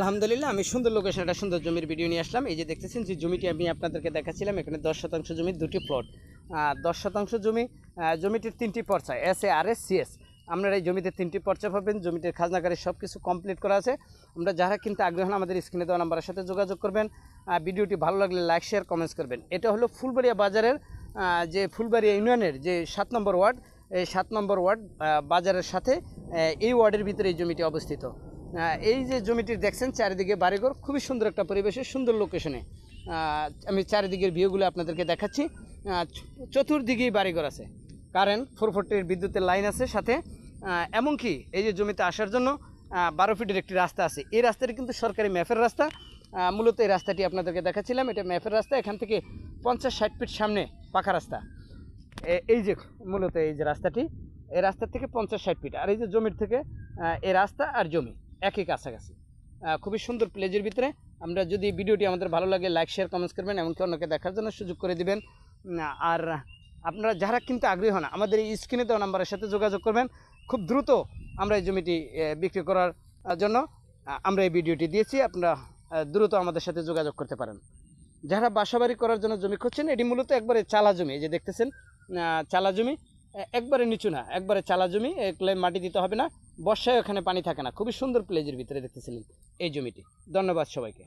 আলহামদুলিল্লাহ আমি সুন্দর লোকেশন একটা সুন্দর জমির ভিডিও নিয়ে আসলাম। এই যে দেখতেছেন যে জমিটি আমি আপনাদেরকে দেখাচ্ছিলাম, এখানে 10 শতাংশ জমির দুটি প্লট। 10 শতাংশ জমি, জমিটির 3টি পর্চা S A R S C S. আপনারা এই জমিতে 3টি পর্চা পাবেন। জমিটির খাজনাগারে সব কিছু কমপ্লিট করা আছে। আমরা যারা কিন্তু আগ্রহ হন আমাদের স্ক্রিনে দেওয়া নাম্বারের সাথে যোগাযোগ করবেন। ভিডিওটি ভালো লাগলে লাইক শেয়ার কমেন্টস করবেন। এটা হলো ফুলবাড়িয়া বাজারের যে ফুলবাড়িয়া ইউনিয়নের যে 7 নম্বর ওয়ার্ড, এই 7 নম্বর ওয়ার্ড বাজারের সাথে এই ওয়ার্ডের ভিতরে এই জমিটি অবস্থিত। এই যে জমিটির দেখছেন চারিদিকে বাড়িঘর, খুবই সুন্দর একটা পরিবেশে সুন্দর লোকেশনে। আমি চারিদিকের ভিউগুলো আপনাদেরকে দেখাচ্ছি। চতুর্দিকেই বাড়িঘর আছে, কারেন্ট 440 বিদ্যুতের লাইন আছে সাথে। এমনকি এই যে জমিতে আসার জন্য 12 ফিটের একটি রাস্তা আছে। এই রাস্তাটি কিন্তু সরকারি ম্যাপের রাস্তা। মূলত এই রাস্তাটি আপনাদেরকে দেখাচ্ছিলাম, এটা ম্যাপের রাস্তা। এখান থেকে 50-60 ফিট সামনে পাকা রাস্তা। এই যে মূলত এই যে রাস্তাটি, এই রাস্তার থেকে 50-60 ফিট, আর এই যে জমির থেকে এই রাস্তা আর জমি একই কাছাকাছি। খুবই সুন্দর প্লেজের ভিতরে। আমরা যদি ভিডিওটি আমাদের ভালো লাগে লাইক শেয়ার কমেন্টস করবেন, এমনকি অন্যকে দেখার জন্য সুযোগ করে দিবেন। আর আপনারা যারা কিন্তু আগ্রহী হন আমাদের এই স্ক্রিনে দেওয়া নাম্বারের সাথে যোগাযোগ করবেন। খুব দ্রুত আমরা এই জমিটি বিক্রি করার জন্য আমরা এই ভিডিওটি দিয়েছি। আপনারা দ্রুত আমাদের সাথে যোগাযোগ করতে পারেন। যারা বাসাবাড়ি করার জন্য জমি খুঁজছেন, এটি মূলত একবারে চালা জমি। এই যে দেখতেছেন চালা জমি, একবারে নিচু না, একবারে চালা জমি। এগুলো মাটি দিতে হবে না, বর্ষায় ওখানে পানি থাকে না। খুবই সুন্দর প্লেজের ভিতরে দেখতেছিলেন এই জমিটি। ধন্যবাদ সবাইকে।